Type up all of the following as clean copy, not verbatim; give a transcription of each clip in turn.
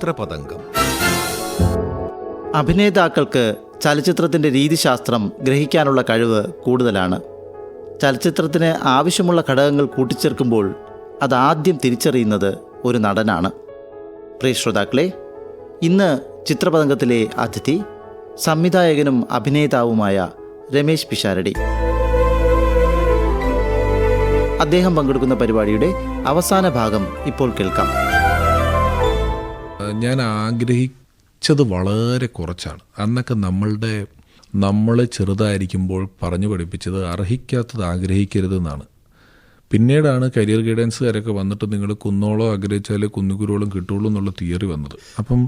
ചിത്രപതംഗം. അഭിനേതാക്കൾക്ക് ചലച്ചിത്രത്തിൻ്റെ രീതിശാസ്ത്രം ഗ്രഹിക്കാനുള്ള കഴിവ് കൂടുതലാണ്. ചലച്ചിത്രത്തിന് ആവശ്യമുള്ള ഘടകങ്ങൾ കൂട്ടിച്ചേർക്കുമ്പോൾ അതാദ്യം തിരിച്ചറിയുന്നത് ഒരു നടനാണ്. പ്രിയ ശ്രോതാക്കളെ, ഇന്ന് ചിത്രപതംഗത്തിലെ അതിഥി സംവിധായകനും അഭിനേതാവുമായ രമേശ് പിഷാരടി. അദ്ദേഹം പങ്കെടുക്കുന്ന പരിപാടിയുടെ അവസാന ഭാഗം ഇപ്പോൾ കേൾക്കാം. ഞാൻ ആഗ്രഹിച്ചത് വളരെ കുറച്ചാണ്. അന്നൊക്കെ നമ്മളെ ചെറുതായിരിക്കുമ്പോൾ പറഞ്ഞു പഠിപ്പിച്ചത് അർഹിക്കാത്തത് ആഗ്രഹിക്കരുതെന്നാണ്. പിന്നീടാണ് കരിയർ ഗൈഡൻസുകാരൊക്കെ വന്നിട്ട് നിങ്ങൾ കുന്നോളം ആഗ്രഹിച്ചാലേ കുന്നുകുരോളം കിട്ടുള്ളൂ എന്നുള്ള തിയറി വന്നത്. അപ്പം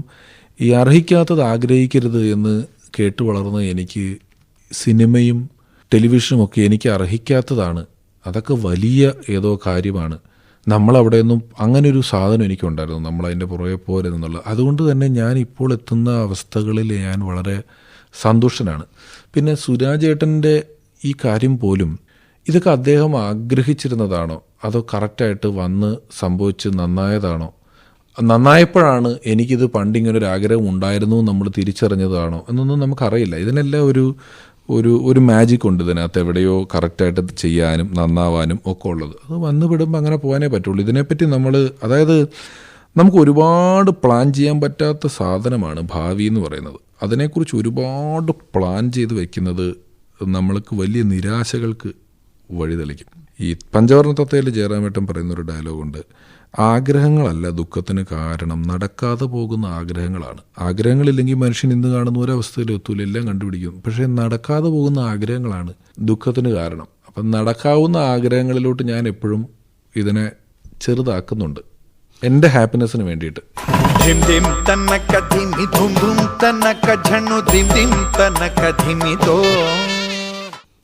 ഈ അർഹിക്കാത്തത് ആഗ്രഹിക്കരുത് എന്ന് കേട്ട് വളർന്ന എനിക്ക് സിനിമയും ടെലിവിഷനും ഒക്കെ എനിക്ക് അർഹിക്കാത്തതാണ്, അതൊക്കെ വലിയ ഏതോ കാര്യമാണ്, നമ്മളവിടെയൊന്നും അങ്ങനെ ഒരു സാധനം എനിക്കുണ്ടായിരുന്നു, നമ്മളതിൻ്റെ പുറകെ പോരെന്നുള്ള. അതുകൊണ്ട് തന്നെ ഞാൻ ഇപ്പോൾ എത്തുന്ന അവസ്ഥകളിൽ ഞാൻ വളരെ സന്തുഷ്ടനാണ്. പിന്നെ സുരാജേട്ടൻ്റെ ഈ കാര്യം പോലും ഇതൊക്കെ അദ്ദേഹം ആഗ്രഹിച്ചിരുന്നതാണോ അതോ കറക്റ്റായിട്ട് വന്ന് സംഭവിച്ച് നന്നായതാണോ, നന്നായപ്പോഴാണ് എനിക്കിത് പണ്ടിങ്ങനെ ഒരു ആഗ്രഹം ഉണ്ടായിരുന്നു നമ്മൾ തിരിച്ചറിഞ്ഞതാണോ എന്നൊന്നും നമുക്കറിയില്ല. ഇതിനെല്ലാം ഒരു മാജിക് ഉണ്ട് ഇതിനകത്ത്, എവിടെയോ കറക്റ്റായിട്ട് ചെയ്യാനും നന്നാവാനും ഒക്കെ ഉള്ളത്. അത് വന്നു വിടുമ്പോൾ അങ്ങനെ പോകാനേ പറ്റുള്ളൂ. ഇതിനെപ്പറ്റി അതായത് നമുക്ക് ഒരുപാട് പ്ലാൻ ചെയ്യാൻ പറ്റാത്ത സാധനമാണ് ഭാവി എന്ന് പറയുന്നത്. അതിനെക്കുറിച്ച് ഒരുപാട് പ്ലാൻ ചെയ്ത് വയ്ക്കുന്നത് നമ്മൾക്ക് വലിയ നിരാശകൾക്ക് വഴിതെളിക്കും. ഈ പഞ്ചവർണ്ണ തത്തയിൽ ജയറാമേട്ടൻ പറയുന്നൊരു ഡയലോഗുണ്ട്, ആഗ്രഹങ്ങളല്ല ദുഃഖത്തിന് കാരണം, നടക്കാതെ പോകുന്ന ആഗ്രഹങ്ങളാണ്. ആഗ്രഹങ്ങളില്ലെങ്കിൽ മനുഷ്യൻ ഇന്ന് കാണുന്ന ഒരവസ്ഥയിൽ എത്തൂല, എല്ലാം കണ്ടുപിടിക്കും. പക്ഷേ നടക്കാതെ പോകുന്ന ആഗ്രഹങ്ങളാണ് ദുഃഖത്തിന് കാരണം. അപ്പം നടക്കാവുന്ന ആഗ്രഹങ്ങളിലോട്ട് ഞാൻ എപ്പോഴും ഇതിനെ ചെറുതാക്കുന്നുണ്ട് എൻ്റെ ഹാപ്പിനെസ്സിന് വേണ്ടിയിട്ട്.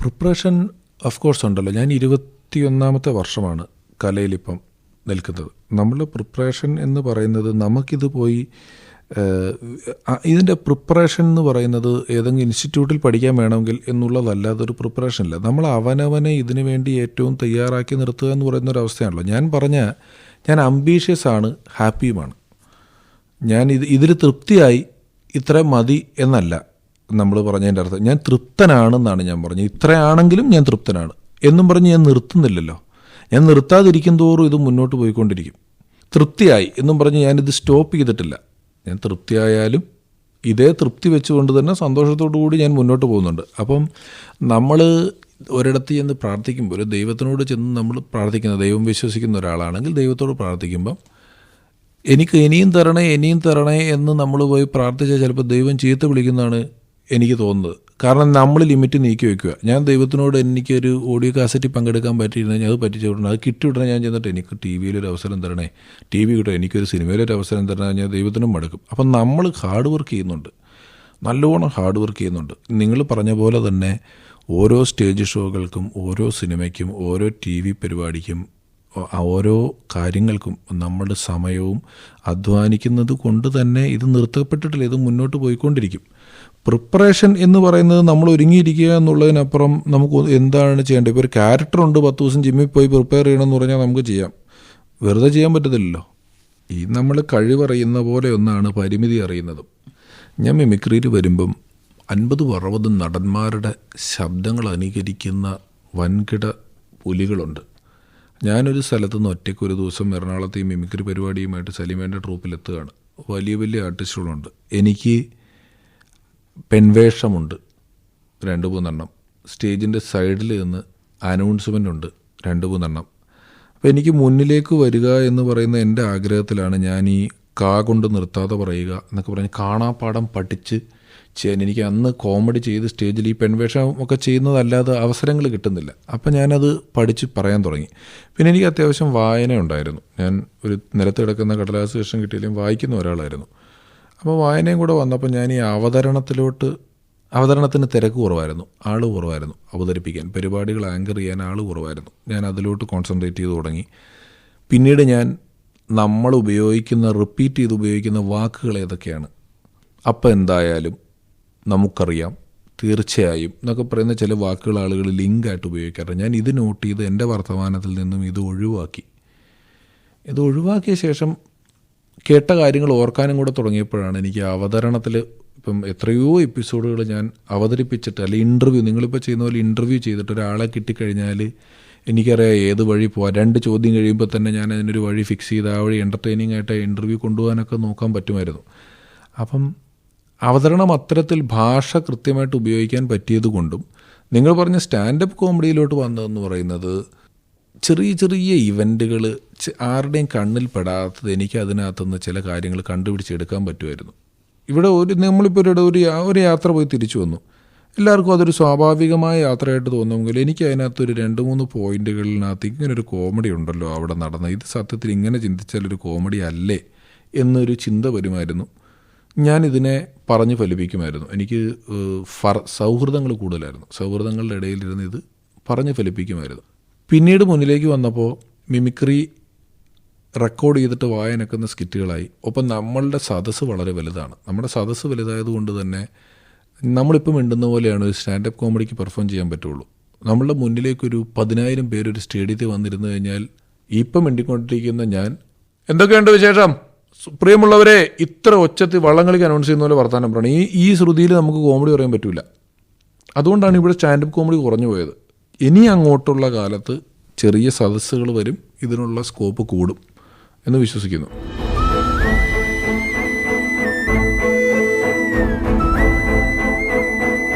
പ്രിപ്പറേഷൻ ഓഫ് കോഴ്സ് ഉണ്ടല്ലോ. ഞാൻ 21ാമത്തെ വർഷമാണ് കലയിലിപ്പം നിൽക്കുന്നത്. നമ്മളുടെ പ്രിപ്പറേഷൻ എന്ന് പറയുന്നത് നമുക്കിത് പോയി ഇതിൻ്റെ പ്രിപ്പറേഷൻ എന്ന് പറയുന്നത് ഏതെങ്കിലും ഇൻസ്റ്റിറ്റ്യൂട്ടിൽ പഠിക്കാൻ വേണമെങ്കിൽ എന്നുള്ളതല്ലാതെ ഒരു പ്രിപ്പറേഷൻ ഇല്ല. നമ്മൾ അവനവനെ ഇതിനു വേണ്ടി ഏറ്റവും തയ്യാറാക്കി നിർത്തുക എന്ന് പറയുന്നൊരവസ്ഥയാണല്ലോ. ഞാൻ അംബീഷ്യസ് ആണ്, ഹാപ്പിയുമാണ്. ഞാൻ ഇതിൽ തൃപ്തിയായി ഇത്ര മതി എന്നല്ല നമ്മൾ പറഞ്ഞതിൻ്റെ അർത്ഥം. ഞാൻ തൃപ്തനാണെന്നാണ് ഞാൻ പറഞ്ഞത്. ഇത്രയാണെങ്കിലും ഞാൻ തൃപ്തനാണ് എന്നും പറഞ്ഞ് ഞാൻ നിർത്തുന്നില്ലല്ലോ. ഞാൻ നിർത്താതിരിക്കും തോറും ഇത് മുന്നോട്ട് പോയിക്കൊണ്ടിരിക്കും. തൃപ്തിയായി എന്നും പറഞ്ഞ് ഞാനിത് സ്റ്റോപ്പ് ചെയ്തിട്ടില്ല. ഞാൻ തൃപ്തിയായാലും ഇതേ തൃപ്തി വെച്ചുകൊണ്ട് തന്നെ സന്തോഷത്തോടു കൂടി ഞാൻ മുന്നോട്ട് പോകുന്നുണ്ട്. അപ്പം നമ്മൾ ഒരിടത്ത് ചെന്ന് പ്രാർത്ഥിക്കുമ്പോൾ, ഒരു ദൈവത്തിനോട് ചെന്ന് നമ്മൾ പ്രാർത്ഥിക്കുന്ന, ദൈവം വിശ്വസിക്കുന്ന ഒരാളാണെങ്കിൽ ദൈവത്തോട് പ്രാർത്ഥിക്കുമ്പം എനിക്ക് ഇനിയും തരണേ എന്ന് നമ്മൾ പോയി പ്രാർത്ഥിച്ചാൽ ചിലപ്പോൾ ദൈവം ചീത്ത വിളിക്കുന്നതാണ് എനിക്ക് തോന്നുന്നത്. കാരണം നമ്മൾ ലിമിറ്റ് നീക്കി വയ്ക്കുക. ഞാൻ ദൈവത്തിനോട് എനിക്കൊരു ഓഡിയോ കാസറ്റിൽ പങ്കെടുക്കാൻ പറ്റിയിരുന്നെങ്കിൽ അത് പറ്റിച്ചുവിടണം, അത് കിട്ടിവിടണം. ഞാൻ ചെന്നിട്ട് എനിക്ക് ടി വിയിലൊരു അവസരം തരണേ, ടി വി കിട്ടും, എനിക്കൊരു സിനിമയിലൊരു അവസരം തരണേ, ഞാൻ ദൈവത്തിനും മടുക്കും. അപ്പം നമ്മൾ ഹാർഡ് വർക്ക് ചെയ്യുന്നുണ്ട്, നല്ലോണം ഹാർഡ് വർക്ക് ചെയ്യുന്നുണ്ട്. നിങ്ങൾ പറഞ്ഞ പോലെ തന്നെ ഓരോ സ്റ്റേജ് ഷോകൾക്കും, ഓരോ സിനിമയ്ക്കും, ഓരോ ടി വി പരിപാടിക്കും, ഓരോ കാര്യങ്ങൾക്കും നമ്മുടെ സമയവും അധ്വാനിക്കുന്നത് കൊണ്ട് തന്നെ ഇത് നിർത്തപ്പെട്ടിട്ടില്ല, ഇത് മുന്നോട്ട് പോയിക്കൊണ്ടിരിക്കും. പ്രിപ്പറേഷൻ എന്ന് പറയുന്നത് നമ്മൾ ഒരുങ്ങിയിരിക്കുക എന്നുള്ളതിനപ്പുറം നമുക്ക് എന്താണ് ചെയ്യേണ്ടത്? ഇപ്പോൾ ഒരു ക്യാരക്ടറുണ്ട്, 10 ദിവസം ജിമ്മിൽ പോയി പ്രിപ്പയർ ചെയ്യണമെന്ന് പറഞ്ഞാൽ നമുക്ക് ചെയ്യാം, വെറുതെ ചെയ്യാൻ പറ്റത്തില്ലല്ലോ. ഈ നമ്മൾ കഴിവറിയുന്ന പോലെ ഒന്നാണ് പരിമിതി അറിയുന്നതും. ഞാൻ മിമിക്രിയിൽ വരുമ്പം 50-60 നടന്മാരുടെ ശബ്ദങ്ങൾ അനുകരിക്കുന്ന വൻകിട പുലികളുണ്ട്. ഞാനൊരു സ്ഥലത്ത് നിന്ന് ഒറ്റയ്ക്ക് ഒരു ദിവസം എറണാകുളത്ത് ഈ മിമിക്രി പരിപാടിയുമായിട്ട് സലീമേൻ്റെ ട്രൂപ്പിലെത്തുകയാണ്. വലിയ ആർട്ടിസ്റ്റുകളുണ്ട്. എനിക്ക് പെൺവേഷമുണ്ട് 2-3 എണ്ണം. സ്റ്റേജിൻ്റെ സൈഡിൽ നിന്ന് അനൗൺസ്മെൻ്റ് ഉണ്ട് 2-3 എണ്ണം. അപ്പോൾ എനിക്ക് മുന്നിലേക്ക് വരിക എന്ന് പറയുന്ന എൻ്റെ ആഗ്രഹത്തിലാണ് ഞാൻ ഈ കൊണ്ട് നിർത്താതെ പറയുക എന്നൊക്കെ പറഞ്ഞ് കാണാപ്പാഠം പഠിച്ച് ചെയ്യാൻ. എനിക്ക് അന്ന് കോമഡി ചെയ്ത് സ്റ്റേജിൽ ഈ പെൺവേഷം ഒക്കെ ചെയ്യുന്നതല്ലാതെ അവസരങ്ങൾ കിട്ടുന്നില്ല. അപ്പം ഞാനത് പഠിച്ച് പറയാൻ തുടങ്ങി. പിന്നെ എനിക്ക് അത്യാവശ്യം വായന ഉണ്ടായിരുന്നു. ഞാൻ ഒരു നിലത്ത് കിടക്കുന്ന കടലാസ് കഷ്ണം കിട്ടിയാലും വായിക്കുന്ന ഒരാളായിരുന്നു. അപ്പോൾ വായനയും കൂടെ വന്നപ്പോൾ ഞാൻ ഈ അവതരണത്തിന് തിരക്ക് കുറവായിരുന്നു, ആൾ കുറവായിരുന്നു. അവതരിപ്പിക്കാൻ പരിപാടികൾ ആങ്കർ ചെയ്യാൻ ആൾ കുറവായിരുന്നു. ഞാൻ അതിലോട്ട് കോൺസെൻട്രേറ്റ് ചെയ്ത് തുടങ്ങി. പിന്നീട് നമ്മൾ റിപ്പീറ്റ് ചെയ്ത് ഉപയോഗിക്കുന്ന വാക്കുകൾ ഏതൊക്കെയാണ്, അപ്പം എന്തായാലും, നമുക്കറിയാം, തീർച്ചയായും എന്നൊക്കെ പറയുന്ന ചില വാക്കുകൾ ആളുകൾ ലിങ്കായിട്ട് ഉപയോഗിക്കാറുണ്ട്. ഞാൻ ഇത് നോട്ട് ചെയ്ത് എൻ്റെ വർത്തമാനത്തിൽ നിന്നും ഇത് ഒഴിവാക്കിയ ശേഷം കേട്ട കാര്യങ്ങൾ ഓർക്കാനും കൂടെ തുടങ്ങിയപ്പോഴാണ് എനിക്ക് അവതരണത്തിൽ ഇപ്പം എത്രയോ എപ്പിസോഡുകൾ ഞാൻ അവതരിപ്പിച്ചിട്ട്, അല്ലെങ്കിൽ ഇൻ്റർവ്യൂ, നിങ്ങളിപ്പോൾ ചെയ്യുന്ന പോലെ ഇൻ്റർവ്യൂ ചെയ്തിട്ട് ഒരാളെ കിട്ടിക്കഴിഞ്ഞാൽ എനിക്കറിയാം ഏത് വഴി പോവാം. 2 ചോദ്യം കഴിയുമ്പോൾ തന്നെ ഞാൻ അതിനൊരു വഴി ഫിക്സ് ചെയ്ത് ആ വഴി എൻ്റർടൈനിങ് ആയിട്ട് ഇൻ്റർവ്യൂ കൊണ്ടുപോകാനൊക്കെ നോക്കാൻ പറ്റുമായിരുന്നു. അപ്പം അവതരണം അത്തരത്തിൽ ഭാഷ കൃത്യമായിട്ട് ഉപയോഗിക്കാൻ പറ്റിയത് കൊണ്ടും, നിങ്ങൾ പറഞ്ഞ സ്റ്റാൻഡപ്പ് കോമഡിയിലോട്ട് വന്നതെന്ന് പറയുന്നത് ചെറിയ ചെറിയ ഇവൻറ്റുകൾ, ആരുടെയും കണ്ണിൽ പെടാത്തത് എനിക്ക് അതിനകത്തുനിന്ന് ചില കാര്യങ്ങൾ കണ്ടുപിടിച്ചെടുക്കാൻ പറ്റുമായിരുന്നു. ഇവിടെ നമ്മളിപ്പോൾ ഒരു യാത്ര പോയി തിരിച്ചു വന്നു, എല്ലാവർക്കും അതൊരു സ്വാഭാവികമായ യാത്രയായിട്ട് തോന്നുമെങ്കിൽ എനിക്ക് അതിനകത്തൊരു 2-3 പോയിന്റുകളിനകത്ത് ഇങ്ങനൊരു കോമഡി ഉണ്ടല്ലോ അവിടെ നടന്ന, ഇത് സത്യത്തിൽ ഇങ്ങനെ ചിന്തിച്ചാൽ ഒരു കോമഡി അല്ലേ എന്നൊരു ചിന്ത വരുമായിരുന്നു. ഞാനിതിനെ പറഞ്ഞ് ഫലിപ്പിക്കുമായിരുന്നു. എനിക്ക് സൗഹൃദങ്ങൾ കൂടുതലായിരുന്നു. സൗഹൃദങ്ങളുടെ ഇടയിലിരുന്ന് ഇത് പറഞ്ഞ് ഫലിപ്പിക്കുമായിരുന്നു. പിന്നീട് മുന്നിലേക്ക് വന്നപ്പോൾ മിമിക്രി റെക്കോർഡ് ചെയ്തിട്ട് വായനക്കുന്ന സ്കിറ്റുകളായി. ഒപ്പം നമ്മളുടെ സദസ്സ് വളരെ വലുതാണ്. നമ്മുടെ സദസ്സ് വലുതായതുകൊണ്ട് തന്നെ നമ്മളിപ്പം മിണ്ടുന്ന പോലെയാണ് ഒരു സ്റ്റാൻഡപ്പ് കോമഡിക്ക് പെർഫോം ചെയ്യാൻ പറ്റുള്ളൂ. നമ്മളുടെ മുന്നിലേക്കൊരു 10,000 പേര് ഒരു സ്റ്റേഡിയത്തിൽ വന്നിരുന്നു കഴിഞ്ഞാൽ ഇപ്പം മിണ്ടിക്കൊണ്ടിരിക്കുന്ന ഞാൻ, എന്തൊക്കെയുണ്ട് വിശേഷം, പ്രിയമുള്ളവരെ, ഇത്ര ഒച്ചത്തിൽ വള്ളംകളിക്ക് അനൗൺസ് ചെയ്യുന്ന പോലെ വർത്താനം പറയണം. ഈ ശ്രുതിയിൽ നമുക്ക് കോമഡി പറയാൻ പറ്റില്ല. അതുകൊണ്ടാണ് ഇവിടെ സ്റ്റാൻഡപ്പ് കോമഡി കുറഞ്ഞു പോയത്. ഇനി അങ്ങോട്ടുള്ള കാലത്ത് ചെറിയ സദസ്സുകൾ വരും, ഇതിനുള്ള സ്കോപ്പ് കൂടും എന്ന് വിശ്വസിക്കുന്നു.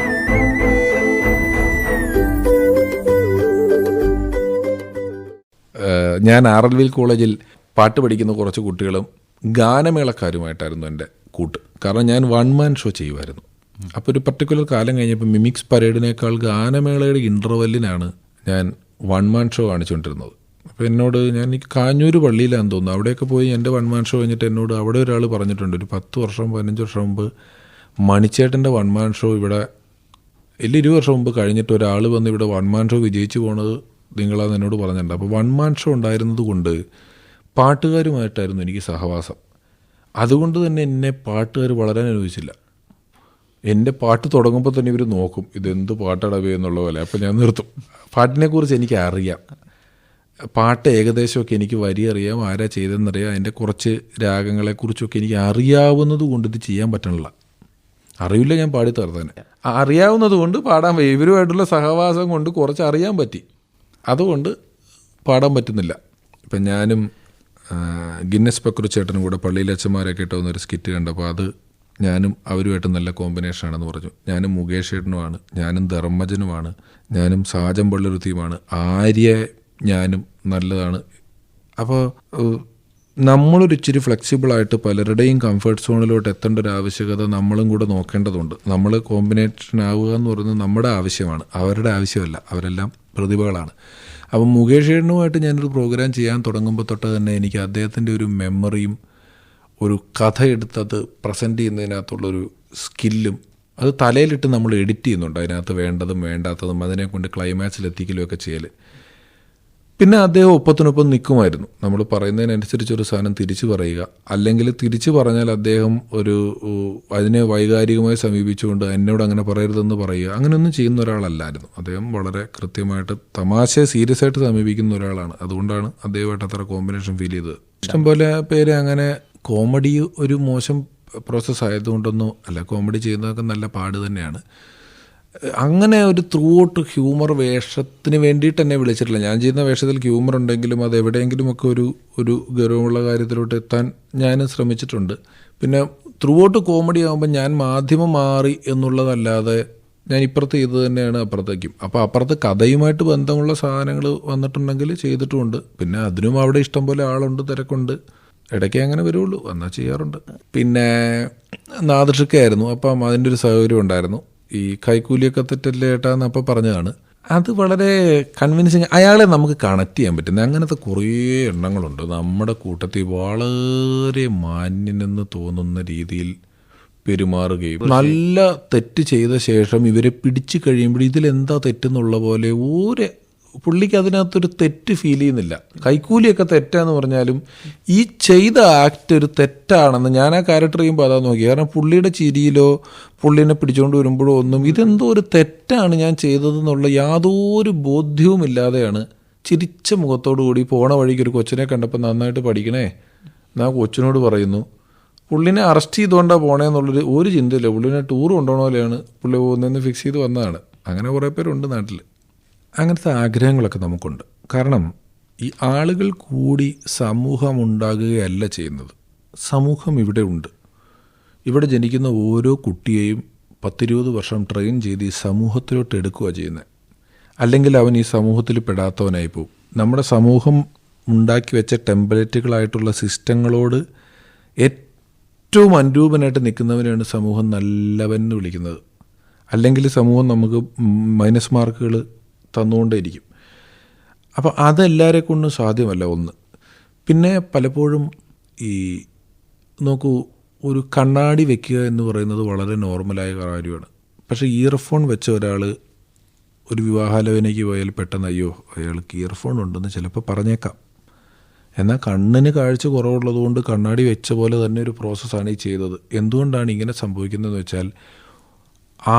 ഞാൻ RLV കോളേജിൽ പാട്ട് പഠിക്കുന്ന കുറച്ച് കുട്ടികളും ഗാനമേളക്കാരുമായിട്ടായിരുന്നു എൻ്റെ കൂട്ട്. കാരണം ഞാൻ 1 മാൻ ഷോ ചെയ്യുമായിരുന്നു. അപ്പോൾ ഒരു പർട്ടിക്കുലർ കാലം കഴിഞ്ഞപ്പോൾ മിമിക്സ് പരേഡിനേക്കാൾ ഗാനമേളയുടെ ഇൻ്റർവെല്ലിനാണ് ഞാൻ 1 മാൻ ഷോ കാണിച്ചുകൊണ്ടിരുന്നത്. അപ്പോൾ എന്നോട്, ഞാൻ ഈ കാഞ്ഞൂർ പള്ളിയിലാണെന്ന് തോന്നുന്നു, അവിടെയൊക്കെ പോയി എൻ്റെ 1 മാൻ ഷോ കഴിഞ്ഞിട്ട് എന്നോട് അവിടെ ഒരാൾ പറഞ്ഞിട്ടുണ്ട്, ഒരു 10 വർഷം 15 വർഷം മുമ്പ് മണിച്ചേട്ടൻ്റെ 1 മാൻ ഷോ ഇവിടെ 20 വർഷം മുമ്പ് കഴിഞ്ഞിട്ട് ഒരാൾ വന്ന് ഇവിടെ 1 മാൻ ഷോ വിജയിച്ചു പോണത് നിങ്ങളാന്ന് എന്നോട് പറഞ്ഞിട്ടുണ്ട്. അപ്പോൾ 1 മാൻ ഷോ ഉണ്ടായിരുന്നത് കൊണ്ട് പാട്ടുകാരുമായിട്ടായിരുന്നു എനിക്ക് സഹവാസം. അതുകൊണ്ട് തന്നെ എന്നെ പാട്ടുകാർ വളരാൻ അനുവദിച്ചില്ല. എൻ്റെ പാട്ട് തുടങ്ങുമ്പോൾ തന്നെ ഇവർ നോക്കും, ഇതെന്ത് പാട്ടടവേ എന്നുള്ള പോലെ. അപ്പോൾ ഞാൻ നിർത്തും. പാട്ടിനെക്കുറിച്ച് എനിക്ക് അറിയാം, പാട്ട് ഏകദേശമൊക്കെ എനിക്ക് വരി അറിയാം, ആരാ ചെയ്തതെന്നറിയാം, അതിൻ്റെ കുറച്ച് രാഗങ്ങളെക്കുറിച്ചൊക്കെ എനിക്ക് അറിയാവുന്നത് കൊണ്ട് ഇത് ചെയ്യാൻ പറ്റണില്ല. അറിയില്ല, ഞാൻ പാടി തീർത്തേനെ. അറിയാവുന്നത് കൊണ്ട് പാടാൻ പറ്റും. ഇവരുമായിട്ടുള്ള സഹവാസം കൊണ്ട് കുറച്ച് അറിയാൻ പറ്റി, അതുകൊണ്ട് പാടാൻ പറ്റുന്നില്ല. ഇപ്പം ഞാനും ഗിന്നസ് പക്രു ചേട്ടനും കൂടെ പള്ളിയിലെ അച്ഛന്മാരൊക്കെ ഇട്ട് വന്നൊരു സ്കിറ്റ് കണ്ടപ്പോൾ അത് ഞാനും അവരുമായിട്ട് നല്ല കോമ്പിനേഷനാണെന്ന് പറഞ്ഞു. ഞാനും മുകേഷ് ചേട്ടനുമാണ്, ഞാനും ധർമ്മജനുമാണ്, ഞാനും സാജൻ പള്ളുരുത്തിയുമാണ്, ആര്യ ഞാനും നല്ലതാണ്. അപ്പോൾ നമ്മളൊരിച്ചിരി ഫ്ലെക്സിബിളായിട്ട് പലരുടെയും കംഫർട്ട് സോണിലോട്ട് എത്തേണ്ട ഒരു ആവശ്യകത നമ്മളും കൂടെ നോക്കേണ്ടതുണ്ട്. നമ്മൾ കോമ്പിനേഷൻ ആവുക എന്ന് പറയുന്നത് നമ്മുടെ ആവശ്യമാണ്, അവരുടെ ആവശ്യമല്ല. അവരെല്ലാം പ്രതിഭകളാണ്. അപ്പം മുകേഷ് ചേട്ടനുമായിട്ട് ഞാനൊരു പ്രോഗ്രാം ചെയ്യാൻ തുടങ്ങുമ്പോൾ തൊട്ട് തന്നെ എനിക്ക് അദ്ദേഹത്തിൻ്റെ ഒരു മെമ്മറിയും ഒരു കഥ എടുത്തത് പ്രസൻറ്റ് ചെയ്യുന്നതിനകത്തുള്ളൊരു സ്കില്ലും അത് തലയിലിട്ട് നമ്മൾ എഡിറ്റ് ചെയ്യുന്നുണ്ട്. അതിനകത്ത് വേണ്ടതും വേണ്ടാത്തതും അതിനെക്കൊണ്ട് ക്ലൈമാക്സിലെത്തിക്കലുമൊക്കെ ചെയ്യൽ. പിന്നെ അദ്ദേഹം ഒപ്പത്തിനൊപ്പം നിൽക്കുമായിരുന്നു. നമ്മൾ പറയുന്നതിനനുസരിച്ചൊരു സാധനം തിരിച്ചു പറയുക, അല്ലെങ്കിൽ തിരിച്ചു പറഞ്ഞാൽ അദ്ദേഹം അതിനെ വൈകാരികമായി സമീപിച്ചുകൊണ്ട് എന്നോട് അങ്ങനെ പറയരുതെന്ന് പറയുക, അങ്ങനെയൊന്നും ചെയ്യുന്ന ഒരാളല്ലായിരുന്നു അദ്ദേഹം. വളരെ കൃത്യമായിട്ട് തമാശയെ സീരിയസ് ആയിട്ട് സമീപിക്കുന്ന ഒരാളാണ്. അതുകൊണ്ടാണ് അദ്ദേഹമായിട്ട് അത്ര കോമ്പിനേഷൻ ഫീൽ ചെയ്തത്. ഇഷ്ടംപോലെ പേര് അങ്ങനെ കോമഡി ഒരു മോശം പ്രോസസ്സ് ആയതുകൊണ്ടൊന്നും അല്ല, കോമഡി ചെയ്യുന്നതൊക്കെ നല്ല പാട് തന്നെയാണ്. അങ്ങനെ ഒരു ത്രൂ ഔട്ട് ഹ്യൂമർ വേഷത്തിന് വേണ്ടിയിട്ട് എന്നെ വിളിച്ചിട്ടില്ല. ഞാൻ ചെയ്യുന്ന വേഷത്തിൽ ഹ്യൂമർ ഉണ്ടെങ്കിലും അത് എവിടെയെങ്കിലുമൊക്കെ ഒരു ഗൗരവമുള്ള കാര്യത്തിലോട്ട് എത്താൻ ഞാൻ ശ്രമിച്ചിട്ടുണ്ട്. പിന്നെ ത്രൂ ഔട്ട് കോമഡി ആകുമ്പോൾ ഞാൻ മാധ്യമം മാറി എന്നുള്ളതല്ലാതെ ഞാൻ ഇപ്പുറത്ത് ചെയ്ത് തന്നെയാണ് അപ്പുറത്തേക്കും. അപ്പോൾ അപ്പുറത്ത് കഥയുമായിട്ട് ബന്ധമുള്ള സാധനങ്ങൾ വന്നിട്ടുണ്ടെങ്കിൽ ചെയ്തിട്ടുമുണ്ട്. പിന്നെ അതിനും അവിടെ ഇഷ്ടം പോലെ ആളുണ്ട്, തിരക്കുണ്ട്. ഇടയ്ക്ക് അങ്ങനെ വരുള്ളൂ, വന്നാൽ ചെയ്യാറുണ്ട്. പിന്നെ നാദൃഷക്കായിരുന്നു, അപ്പം അതിൻ്റെ ഒരു സൗകര്യം ഉണ്ടായിരുന്നു. ഈ കൈക്കൂലിയൊക്കെ തെറ്റല്ലേ ഏട്ടാന്ന് അപ്പം പറഞ്ഞതാണ്. അത് വളരെ കൺവിൻസിങ്, അയാളെ നമുക്ക് കണക്ട് ചെയ്യാൻ പറ്റുന്ന അങ്ങനത്തെ കുറേ എണ്ണങ്ങളുണ്ട് നമ്മുടെ കൂട്ടത്തിൽ. വളരെ മാന്യനെന്ന് തോന്നുന്ന രീതിയിൽ പെരുമാറുകയും നല്ല തെറ്റ് ചെയ്ത ശേഷം ഇവരെ പിടിച്ചു കഴിയുമ്പോൾ ഇതിലെന്താ തെറ്റെന്നുള്ള പോലെ പുള്ളിക്ക് അതിനകത്തൊരു തെറ്റ് ഫീൽ ചെയ്യുന്നില്ല. കൈക്കൂലിയൊക്കെ തെറ്റാന്ന് പറഞ്ഞാലും ഈ ചെയ്ത ആക്ട് ഒരു തെറ്റാണെന്ന് ഞാൻ ആ ക്യാരക്ടർ ചെയ്യുമ്പോൾ അതാ നോക്കി. കാരണം പുള്ളിയുടെ ചിരിയിലോ പുള്ളിനെ പിടിച്ചുകൊണ്ട് വരുമ്പോഴോ ഒന്നും ഇതെന്തോ ഒരു തെറ്റാണ് ഞാൻ ചെയ്തതെന്നുള്ള യാതൊരു ബോധ്യവും ഇല്ലാതെയാണ് ചിരിച്ച മുഖത്തോടു കൂടി പോണ വഴിക്ക് ഒരു കൊച്ചിനെ കണ്ടപ്പോൾ നന്നായിട്ട് പഠിക്കണേ, ഞാൻ കൊച്ചിനോട് പറയുന്നു, പുള്ളിനെ അറസ്റ്റ് ചെയ്തുകൊണ്ടാണ് പോണേന്നുള്ളൊരു ഒരു ചിന്തയില്ല, പുള്ളിനെ ടൂർ കൊണ്ടുപോകണ പോലെയാണ് പുള്ളി പോകുന്നതെന്ന് ഫിക്സ് ചെയ്ത് വന്നതാണ്. അങ്ങനെ കുറേ പേരുണ്ട് നാട്ടിൽ. അങ്ങനത്തെ ആഗ്രഹങ്ങളൊക്കെ നമുക്കുണ്ട്. കാരണം ഈ ആളുകൾ കൂടി സമൂഹം ഉണ്ടാകുകയല്ല ചെയ്യുന്നത്. സമൂഹം ഇവിടെ ഉണ്ട്. ഇവിടെ ജനിക്കുന്ന ഓരോ കുട്ടിയെയും 10-20 വർഷം ട്രെയിൻ ചെയ്ത് ഈ സമൂഹത്തിലോട്ട് എടുക്കുക ചെയ്യുന്നത്. അല്ലെങ്കിൽ അവൻ ഈ സമൂഹത്തിൽ പെടാത്തവനായി പോകും. നമ്മുടെ സമൂഹം ഉണ്ടാക്കി വെച്ച ടെംപ്ലേറ്റുകളായിട്ടുള്ള സിസ്റ്റങ്ങളോട് ഏറ്റവും അനുരൂപനായിട്ട് നിൽക്കുന്നവനെയാണ് സമൂഹം നല്ലവൻ എന്ന് വിളിക്കുന്നത്. അല്ലെങ്കിൽ സമൂഹം നമുക്ക് മൈനസ് മാർക്കുകൾ തന്നുകൊണ്ടേയിരിക്കും. അപ്പോൾ അതെല്ലാവരെ കൊണ്ടും സാധ്യമല്ല. ഒന്ന് പിന്നെ പലപ്പോഴും ഈ നോക്കൂ, ഒരു കണ്ണാടി വെക്കുക എന്ന് പറയുന്നത് വളരെ നോർമലായ കാര്യമാണ്. പക്ഷേ ഇയർഫോൺ വെച്ച ഒരാൾ ഒരു വിവാഹാലോചനയ്ക്ക് പോയാൽ പെട്ടെന്ന് അയ്യോ അയാൾക്ക് ഇയർഫോൺ ഉണ്ടെന്ന് ചിലപ്പോൾ പറഞ്ഞേക്കാം. എന്നാൽ കണ്ണിന് കാഴ്ച കുറവുള്ളതുകൊണ്ട് കണ്ണാടി വെച്ച പോലെ തന്നെ ഒരു പ്രോസസ്സാണ് ഈ ചെയ്തത്. എന്തുകൊണ്ടാണ് ഇങ്ങനെ സംഭവിക്കുന്നതെന്ന് വെച്ചാൽ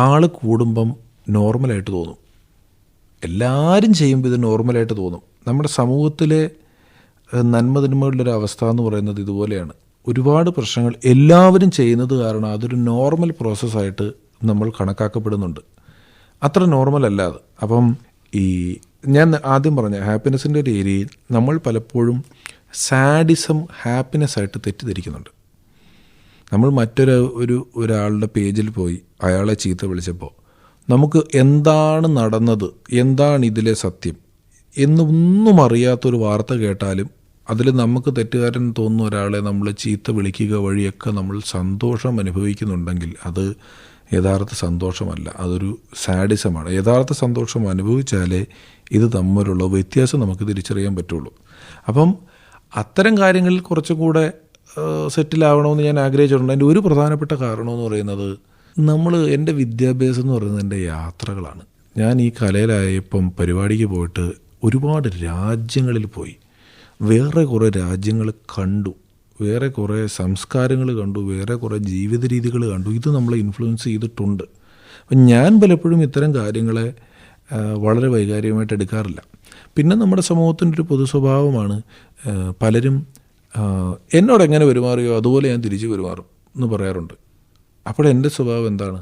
ആൾ കൂടുമ്പം നോർമലായിട്ട് തോന്നും. എല്ലാവരും ചെയ്യുമ്പോൾ ഇത് നോർമലായിട്ട് തോന്നും. നമ്മുടെ സമൂഹത്തിലെ നന്മതിന്മകളുടെ അവസ്ഥ എന്ന് പറയുന്നത് ഇതുപോലെയാണ്. ഒരുപാട് പ്രശ്നങ്ങൾ എല്ലാവരും ചെയ്യുന്നത് കാരണം അതൊരു നോർമൽ പ്രോസസ്സായിട്ട് നമ്മൾ കണക്കാക്കപ്പെടുന്നുണ്ട്. അത്ര നോർമൽ അല്ല അത്. അപ്പം ഈ ഞാൻ ആദ്യം പറഞ്ഞ ഹാപ്പിനെസ്സിൻ്റെ ഒരു ഏരിയയിൽ നമ്മൾ പലപ്പോഴും സാഡിസം ഹാപ്പിനെസ്സായിട്ട് തെറ്റിദ്ധരിക്കുന്നുണ്ട്. നമ്മൾ ഒരാളുടെ പേജിൽ പോയി അയാളെ ചീത്ത വിളിച്ചപ്പോൾ നമുക്ക് എന്താണ് നടന്നത്, എന്താണ് ഇതിലെ സത്യം എന്നൊന്നും അറിയാത്തൊരു വാർത്ത കേട്ടാലും അതിൽ നമുക്ക് തെറ്റുകാരൻ തോന്നുന്ന ഒരാളെ നമ്മൾ ചീത്ത വിളിക്കുക വഴിയൊക്കെ നമ്മൾ സന്തോഷം അനുഭവിക്കുന്നുണ്ടെങ്കിൽ അത് യഥാർത്ഥ സന്തോഷമല്ല, അതൊരു സാഡിസമാണ്. യഥാർത്ഥ സന്തോഷം അനുഭവിച്ചാലേ ഇത് തമ്മിലുള്ള വ്യത്യാസം നമുക്ക് തിരിച്ചറിയാൻ പറ്റുള്ളൂ. അപ്പം അത്തരം കാര്യങ്ങളിൽ കുറച്ചുകൂടെ സെറ്റിലാവണമെന്ന് ഞാൻ ആഗ്രഹിച്ചിട്ടുണ്ട്. അതിൻ്റെ ഒരു പ്രധാനപ്പെട്ട കാരണമെന്ന് പറയുന്നത് എൻ്റെ വിദ്യാഭ്യാസം എന്ന് പറയുന്നത് എൻ്റെ യാത്രകളാണ്. ഞാൻ ഈ കലയിലായപ്പം പരിപാടിക്ക് പോയിട്ട് ഒരുപാട് രാജ്യങ്ങളിൽ പോയി, വേറെ കുറേ രാജ്യങ്ങൾ കണ്ടു, വേറെ കുറേ സംസ്കാരങ്ങൾ കണ്ടു, വേറെ കുറേ ജീവിത രീതികൾ കണ്ടു. ഇത് നമ്മളെ ഇൻഫ്ലുവൻസ് ചെയ്തിട്ടുണ്ട്. അപ്പം ഞാൻ പലപ്പോഴും ഇത്തരം കാര്യങ്ങളെ വളരെ വൈകാരികമായിട്ട് എടുക്കാറില്ല. പിന്നെ നമ്മുടെ സമൂഹത്തിൻ്റെ ഒരു പൊതു സ്വഭാവമാണ് പലരും എന്നോട് എങ്ങനെ പെരുമാറിയോ അതുപോലെ ഞാൻ തിരിച്ചു പെരുമാറും എന്ന് പറയാറുണ്ട്. അപ്പോൾ എൻ്റെ സ്വഭാവം എന്താണ്?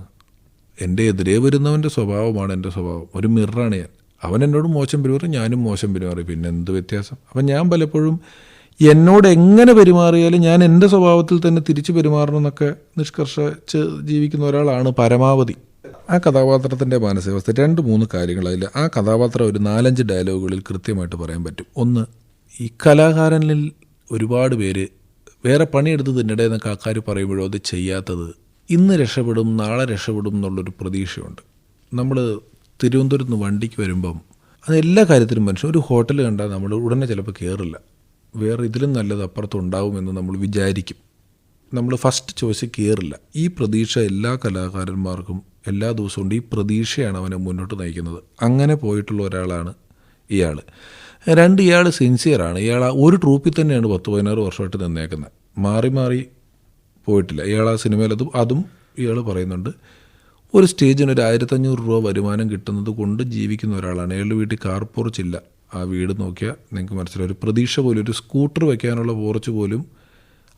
എൻ്റെ എതിരെ വരുന്നവൻ്റെ സ്വഭാവമാണ് എൻ്റെ സ്വഭാവം. ഒരു മിററാണ് ഞാൻ. അവൻ എന്നോട് മോശം പെരുമാറി, ഞാനും മോശം പെരുമാറി, പിന്നെ എന്ത് വ്യത്യാസം? അപ്പം ഞാൻ പലപ്പോഴും എന്നോട് എങ്ങനെ പെരുമാറിയാലും ഞാൻ എൻ്റെ സ്വഭാവത്തിൽ തന്നെ തിരിച്ചു പെരുമാറണം എന്നൊക്കെ നിഷ്കർഷിച്ച് ജീവിക്കുന്ന ഒരാളാണ് പരമാവധി. ആ കഥാപാത്രത്തിൻ്റെ മാനസികാവസ്ഥ 2-3 കാര്യങ്ങൾ അതിൽ ആ കഥാപാത്രം ഒരു 4-5 ഡയലോഗുകളിൽ കൃത്യമായിട്ട് പറയാൻ പറ്റും. ഒന്ന്, ഈ കലാകാരനിൽ ഒരുപാട് പേര് വേറെ പണിയെടുത്ത് തിന്നിടേ എന്നൊക്കെ ആൾക്കാർ പറയുമ്പോഴോ അത് ചെയ്യാത്തത് ഇന്ന് രക്ഷപ്പെടും നാളെ രക്ഷപ്പെടും എന്നുള്ളൊരു പ്രതീക്ഷയുണ്ട്. നമ്മൾ തിരുവനന്തപുരത്ത് നിന്ന് വണ്ടിക്ക് വരുമ്പം അത് എല്ലാ കാര്യത്തിലും മനുഷ്യൻ ഒരു ഹോട്ടൽ കണ്ടാൽ നമ്മൾ ഉടനെ ചിലപ്പോൾ കയറില്ല, വേറെ ഇതിലും നല്ലത് അപ്പുറത്തുണ്ടാവുമെന്ന് നമ്മൾ വിചാരിക്കും. നമ്മൾ ഫസ്റ്റ് ചോയ്സ് കയറില്ല. ഈ പ്രതീക്ഷ എല്ലാ കലാകാരന്മാർക്കും എല്ലാ ദിവസവും ഉണ്ട്. ഈ പ്രതീക്ഷയാണ് അവനെ മുന്നോട്ട് നയിക്കുന്നത്. അങ്ങനെ പോയിട്ടുള്ള ഒരാളാണ് ഇയാൾ. 2, ഇയാൾ സിൻസിയറാണ്. ഇയാൾ ഒരു ട്രൂപ്പിൽ തന്നെയാണ് 10-16 വർഷമായിട്ട് നിന്നേക്കുന്നത്. മാറി മാറി പോയിട്ടില്ല. ഇയാൾ ആ സിനിമയിൽ അതും ഇയാൾ പറയുന്നുണ്ട്. ഒരു സ്റ്റേജിന് ഒരു 1500 രൂപ വരുമാനം കിട്ടുന്നത് കൊണ്ട് ജീവിക്കുന്ന ഒരാളാണ്. അയാളുടെ വീട്ടിൽ കാർ പോർച്ചില്ല. ആ വീട് നോക്കിയാൽ നിങ്ങൾക്ക് മനസ്സിലാവും. ഒരു പ്രതീക്ഷ പോലും, ഒരു സ്കൂട്ടർ വയ്ക്കാനുള്ള പോർച്ച് പോലും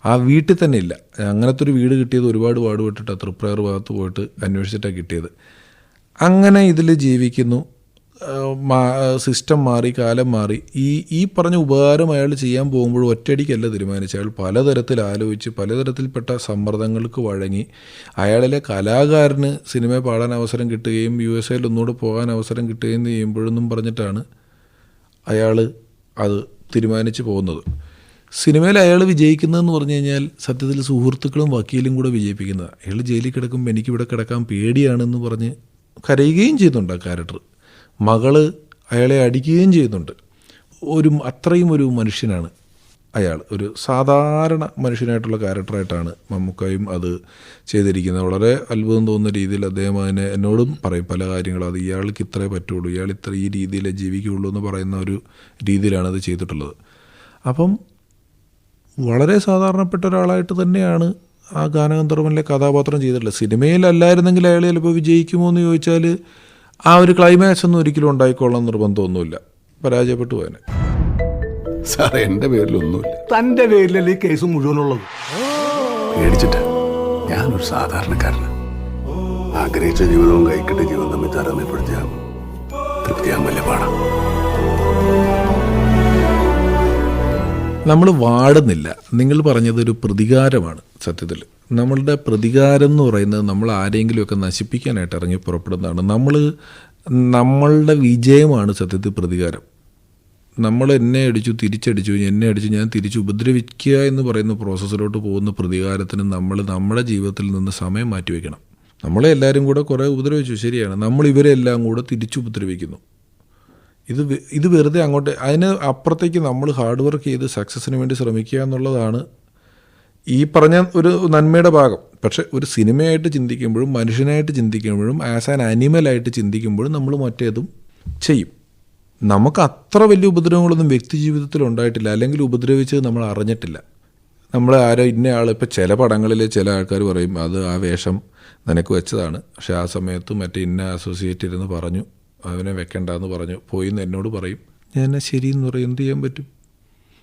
ആ വീട്ടിൽ തന്നെ ഇല്ല. അങ്ങനത്തെ ഒരു വീട് കിട്ടിയത് ഒരുപാട് പാടുപെട്ടിട്ട് തൃപ്രയർ ഭാഗത്ത് പോയിട്ട് അന്വേഷിച്ചിട്ടാണ് കിട്ടിയത്. അങ്ങനെ ഇതിൽ ജീവിക്കുന്നു. സിസ്റ്റം മാറി, കാലം മാറി. ഈ പറഞ്ഞ ഉപകാരം അയാൾ ചെയ്യാൻ പോകുമ്പോൾ ഒറ്റയടിക്കല്ല തീരുമാനിച്ച. അയാൾ പലതരത്തിൽ ആലോചിച്ച് പലതരത്തിൽപ്പെട്ട സമ്മർദ്ദങ്ങൾക്ക് വഴങ്ങി അയാളിലെ കലാകാരന് സിനിമ പാടാൻ അവസരം കിട്ടുകയും USA ഒന്നുകൂടെ പോകാൻ അവസരം കിട്ടുകയും ചെയ്യുമ്പോഴെന്നും പറഞ്ഞിട്ടാണ് അയാൾ അത് തീരുമാനിച്ച് പോകുന്നത്. സിനിമയിൽ അയാൾ വിജയിക്കുന്നതെന്ന് പറഞ്ഞു കഴിഞ്ഞാൽ സത്യത്തിൽ സുഹൃത്തുക്കളും വക്കീലും കൂടെ വിജയിപ്പിക്കുന്നത്. അയാൾ ജയിലിൽ കിടക്കുമ്പോൾ എനിക്കിവിടെ കിടക്കാൻ പേടിയാണെന്ന് പറഞ്ഞ് കരയുകയും ചെയ്യുന്നുണ്ട് ആ ക്യാരക്ടർ. മകള് അയാളെ അടിക്കുകയും ചെയ്യുന്നുണ്ട്. അത്രയും ഒരു മനുഷ്യനാണ് അയാൾ. ഒരു സാധാരണ മനുഷ്യനായിട്ടുള്ള ക്യാരക്ടറായിട്ടാണ് മമ്മൂക്കയും അത് ചെയ്തിരിക്കുന്നത്. വളരെ അത്ഭുതം തോന്നുന്ന രീതിയിൽ അദ്ദേഹം എന്നോടും പറയും പല കാര്യങ്ങളും. അത് ഇയാൾക്ക് ഇത്രേ പറ്റുള്ളൂ, ഇയാൾ ഈ രീതിയിലേ ജീവിക്കുകയുള്ളൂ എന്ന് പറയുന്ന ഒരു രീതിയിലാണ് അത് ചെയ്തിട്ടുള്ളത്. അപ്പം വളരെ സാധാരണപ്പെട്ട ഒരാളായിട്ട് തന്നെയാണ് ആ ഗാനഗന്ധർവനിലെ കഥാപാത്രം ചെയ്തിട്ടുള്ളത്. സിനിമയിലല്ലായിരുന്നെങ്കിൽ അയാൾ ചിലപ്പോൾ വിജയിക്കുമോ എന്ന് ചോദിച്ചാൽ ആ ഒരു ക്ലൈമാക്സ് ഒന്നും ഒരിക്കലും ഉണ്ടായിക്കൊള്ളാൻ നിർബന്ധമൊന്നുമില്ല. പരാജയപ്പെട്ടു പോയനെ. സാറേ, എന്റെ പേരിലൊന്നുമില്ല. തന്റെ പേരിലല്ലേ ഈ കേസ് മുഴുവനുള്ളത്? പേടിച്ചിട്ട് ഞാനൊരു സാധാരണക്കാരന്. ആഗ്രഹിച്ച ജീവിതവും കൈക്കിട്ട ജീവിതം തമ്മിൽ താരതമ്യപ്പെടുത്തിയ തൃപ്തിയാൻ വലിയ പാടാം. നമ്മൾ വാടുന്നില്ല. നിങ്ങൾ പറഞ്ഞത് ഒരു പ്രതികാരമാണ്. സത്യത്തിൽ നമ്മളുടെ പ്രതികാരം എന്ന് പറയുന്നത് നമ്മൾ ആരെങ്കിലുമൊക്കെ നശിപ്പിക്കാനായിട്ട് ഇറങ്ങി പുറപ്പെടുന്നതാണ്. നമ്മളുടെ വിജയമാണ് സത്യത്തിൽ പ്രതികാരം. നമ്മൾ എന്നെ അടിച്ചു, തിരിച്ചടിച്ചു, എന്നെ അടിച്ചു, ഞാൻ തിരിച്ച് ഉപദ്രവിക്കുക എന്ന് പറയുന്ന പ്രോസസ്സിലോട്ട് പോകുന്ന പ്രതികാരത്തിന് നമ്മൾ നമ്മുടെ ജീവിതത്തിൽ നിന്ന് സമയം മാറ്റിവെക്കണം. നമ്മളെ എല്ലാവരും കൂടെ കുറേ ഉപദ്രവിച്ചു, ശരിയാണ്. നമ്മൾ ഇവരെല്ലാം കൂടെ തിരിച്ചു ഉപദ്രവിക്കുന്നു. ഇത് വെറുതെ അങ്ങോട്ട്, അതിന് അപ്പുറത്തേക്ക് നമ്മൾ ഹാർഡ് വർക്ക് ചെയ്ത് സക്സസ്സിന് വേണ്ടി ശ്രമിക്കുക എന്നുള്ളതാണ് ഈ പറഞ്ഞ ഒരു നന്മയുടെ ഭാഗം. പക്ഷെ ഒരു സിനിമയായിട്ട് ചിന്തിക്കുമ്പോഴും മനുഷ്യനായിട്ട് ചിന്തിക്കുമ്പോഴും ആസ് ആൻ അനിമലായിട്ട് ചിന്തിക്കുമ്പോഴും നമ്മൾ മറ്റേതും ചെയ്യും. നമുക്ക് അത്ര വലിയ ഉപദ്രവങ്ങളൊന്നും വ്യക്തി ജീവിതത്തിൽ ഉണ്ടായിട്ടില്ല, അല്ലെങ്കിൽ ഉപദ്രവിച്ചത് നമ്മൾ അറിഞ്ഞിട്ടില്ല. നമ്മൾ ആരോ ഇന്ന ആൾ, ഇപ്പോൾ ചില പടങ്ങളിൽ ചില ആൾക്കാർ പറയും അത് ആ വേഷം നിനക്ക് വെച്ചതാണ്, പക്ഷെ ആ സമയത്ത് മറ്റേ ഇന്ന അസോസിയേറ്റ് ഇരുന്ന് പറഞ്ഞു അവനെ വെക്കണ്ടെന്ന് പറഞ്ഞു പോയി എന്ന് എന്നോട് പറയും. ഞാൻ ശരിയെന്ന് പറയും. എന്ത് ചെയ്യാൻ പറ്റും?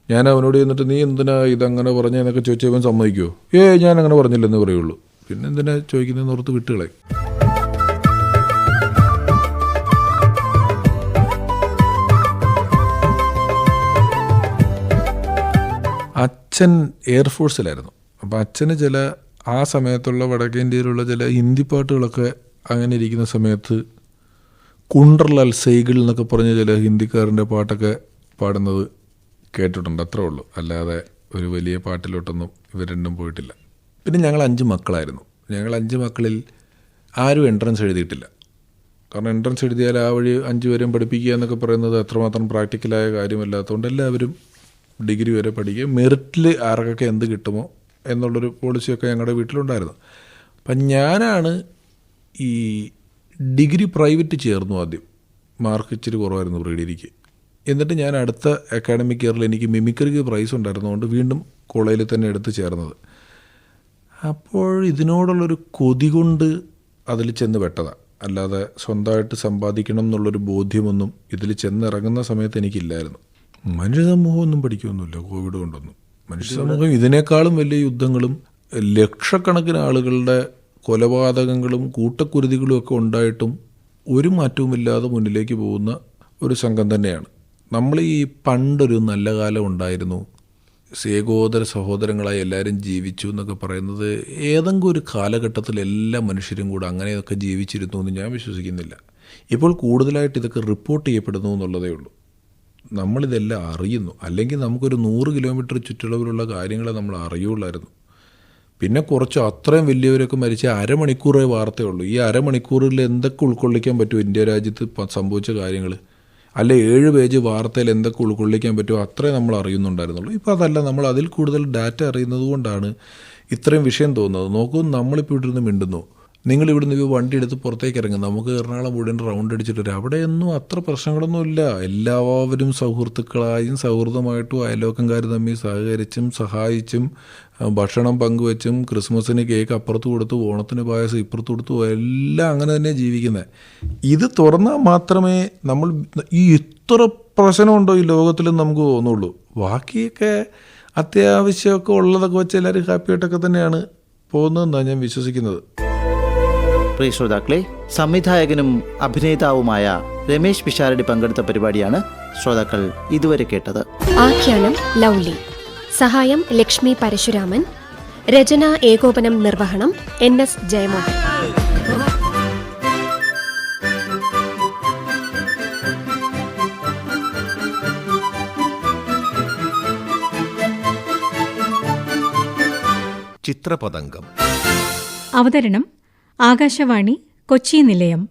ഞാൻ അവനോട് ചെന്നിട്ട് നീ എന്തിനാ ഇതങ്ങനെ പറഞ്ഞെന്നൊക്കെ ചോദിച്ചവൻ സമ്മതിക്കുമോ? ഞാൻ അങ്ങനെ പറഞ്ഞില്ലെന്ന് പറയുള്ളൂ. പിന്നെ എന്തിനാ ചോദിക്കുന്നതെന്ന് ഓർത്ത് വിട്ടുകളെ. അച്ഛൻ എയർഫോഴ്സിലായിരുന്നു. അപ്പോൾ അച്ഛന് ചില ആ സമയത്തുള്ള വടക്കേ ഇന്ത്യയിലുള്ള ചില ഹിന്ദി പാട്ടുകളൊക്കെ അങ്ങനെ ഇരിക്കുന്ന സമയത്ത് കുണ്ടർലാൽ സൈഗിൾ എന്നൊക്കെ പറഞ്ഞ ചില ഹിന്ദിക്കാരൻ്റെ പാട്ടൊക്കെ പാടുന്നത് കേട്ടിട്ടുണ്ട്. അത്രേ ഉള്ളൂ. അല്ലാതെ ഒരു വലിയ പാട്ടിലോട്ടൊന്നും ഇവർ രണ്ടും പോയിട്ടില്ല. പിന്നെ ഞങ്ങൾ 5 മക്കളായിരുന്നു. ഞങ്ങൾ 5 മക്കളിൽ ആരും എൻട്രൻസ് എഴുതിയിട്ടില്ല. കാരണം എൻട്രൻസ് എഴുതിയാൽ ആ വഴി 5 പേരെയും പഠിപ്പിക്കുക എന്നൊക്കെ പറയുന്നത് അത്രമാത്രം പ്രാക്ടിക്കലായ കാര്യമല്ലാത്തതുകൊണ്ട് എല്ലാവരും ഡിഗ്രി വരെ പഠിക്കുക, മെറിറ്റിൽ ആർക്കൊക്കെ എന്ത് കിട്ടുമോ എന്നുള്ളൊരു പോളിസിയൊക്കെ ഞങ്ങളുടെ വീട്ടിലുണ്ടായിരുന്നു. അപ്പം ഞാനാണ് ഈ ഡിഗ്രി പ്രൈവറ്റ് ചേർന്നു. ആദ്യം മാർക്ക് ഇച്ചിരി കുറവായിരുന്നു പ്രീ ഡിഗ്രിക്ക്. എന്നിട്ട് ഞാൻ അടുത്ത അക്കാഡമിക് ഇയറിൽ എനിക്ക് മിമിക്രിക്ക് പ്രൈസ് ഉണ്ടായിരുന്നതുകൊണ്ട് വീണ്ടും കോളേജിൽ തന്നെ എടുത്ത് ചേർന്നത്. അപ്പോൾ ഇതിനോടുള്ളൊരു കൊതി കൊണ്ട് അതിൽ ചെന്ന് പെട്ടതാണ്. അല്ലാതെ സ്വന്തമായിട്ട് സമ്പാദിക്കണം എന്നുള്ളൊരു ബോധ്യമൊന്നും ഇതിൽ ചെന്നിറങ്ങുന്ന സമയത്ത് എനിക്കില്ലായിരുന്നു. മനുഷ്യ സമൂഹമൊന്നും പഠിക്കുമൊന്നുമില്ല കോവിഡ് കൊണ്ടൊന്നും. മനുഷ്യ സമൂഹം ഇതിനേക്കാളും വലിയ യുദ്ധങ്ങളും ലക്ഷക്കണക്കിന് ആളുകളുടെ കൊലപാതകങ്ങളും കൂട്ടക്കുരുതികളും ഒക്കെ ഉണ്ടായിട്ടും ഒരു മാറ്റവുമില്ലാതെ മുന്നിലേക്ക് പോകുന്ന ഒരു സംഘം തന്നെയാണ്. നമ്മൾ ഈ പണ്ടൊരു നല്ല കാലം ഉണ്ടായിരുന്നു, ഏകോദര സഹോദരങ്ങളായി എല്ലാവരും ജീവിച്ചു എന്നൊക്കെ പറയുന്നത് ഏതെങ്കിലും ഒരു കാലഘട്ടത്തിൽ എല്ലാ മനുഷ്യരും കൂടെ അങ്ങനെയൊക്കെ ജീവിച്ചിരുന്നു എന്ന് ഞാൻ വിശ്വസിക്കുന്നില്ല. ഇപ്പോൾ കൂടുതലായിട്ട് ഇതൊക്കെ റിപ്പോർട്ട് ചെയ്യപ്പെടുന്നു എന്നുള്ളതേ ഉള്ളൂ. നമ്മളിതെല്ലാം അറിയുന്നു. അല്ലെങ്കിൽ നമുക്കൊരു 100 കിലോമീറ്റർ ചുറ്റളവിലുള്ള കാര്യങ്ങളെ നമ്മൾ അറിയുള്ളായിരുന്നു. പിന്നെ കുറച്ച് അത്രയും വലിയവരൊക്കെ മരിച്ച അരമണിക്കൂറേ വാർത്തയുള്ളൂ. ഈ അരമണിക്കൂറിൽ എന്തൊക്കെ ഉൾക്കൊള്ളിക്കാൻ പറ്റുമോ ഇന്ത്യ രാജ്യത്ത് സംഭവിച്ച കാര്യങ്ങൾ, അല്ലെ 7 പേജ് വാർത്തയിൽ എന്തൊക്കെ ഉൾക്കൊള്ളിക്കാൻ പറ്റുമോ അത്രേ നമ്മൾ അറിയുന്നുണ്ടായിരുന്നുള്ളൂ. ഇപ്പോൾ അതല്ല, നമ്മൾ അതിൽ കൂടുതൽ ഡാറ്റ അറിയുന്നത് കൊണ്ടാണ് ഇത്രയും വിഷയം തോന്നുന്നത്. നോക്കൂ, നമ്മളിപ്പോൾ ഇവിടെ നിന്ന് മിണ്ടുന്നു, നിങ്ങളിവിടുന്ന് വണ്ടി എടുത്ത് പുറത്തേക്ക് ഇറങ്ങും, നമുക്ക് എറണാകുളം മുഴുവൻ റൗണ്ട് അടിച്ചിട്ട് വരും. അവിടെയൊന്നും അത്ര പ്രശ്നങ്ങളൊന്നുമില്ല. എല്ലാവരും സൗഹൃത്തുക്കളായും സൗഹൃദമായിട്ടും അയൽവക്കംകാർ തമ്മിൽ സഹകരിച്ചും സഹായിച്ചും ഭക്ഷണം പങ്കുവെച്ചും ക്രിസ്മസിന് കേക്ക് അപ്പുറത്ത് കൊടുത്തു, ഓണത്തിന് പായസം ഇപ്പുറത്ത് കൊടുത്തു, എല്ലാം അങ്ങനെ തന്നെ ജീവിക്കുന്നത്. ഇത് തുറന്നാൽ മാത്രമേ നമ്മൾ ഈ ഇത്ര പ്രശ്നമുണ്ടോ ഈ ലോകത്തിലും നമുക്ക് തോന്നുള്ളൂ. ബാക്കിയൊക്കെ അത്യാവശ്യമൊക്കെ ഉള്ളതൊക്കെ വെച്ച് എല്ലാവരും ഹാപ്പിയായിട്ടൊക്കെ തന്നെയാണ് പോകുന്നതെന്നാണ് ഞാൻ വിശ്വസിക്കുന്നത്. പ്രിയ ശ്രോതാക്കളെ, സംവിധായകനും അഭിനേതാവുമായ രമേശ് പിഷാരടി പങ്കെടുത്ത പരിപാടിയാണ് ശ്രോതാക്കൾ ഇതുവരെ കേട്ടത്. ആഖ്യാനം ലൗലി, സഹായം ലക്ഷ്മി പരശുരാമൻ, രചന ഏകോപനം നിർവഹണം NS ജയമോഹൻ. ചിത്രപതംഗം. അവതരണം ആകാശവാണി കൊച്ചി നിലയം.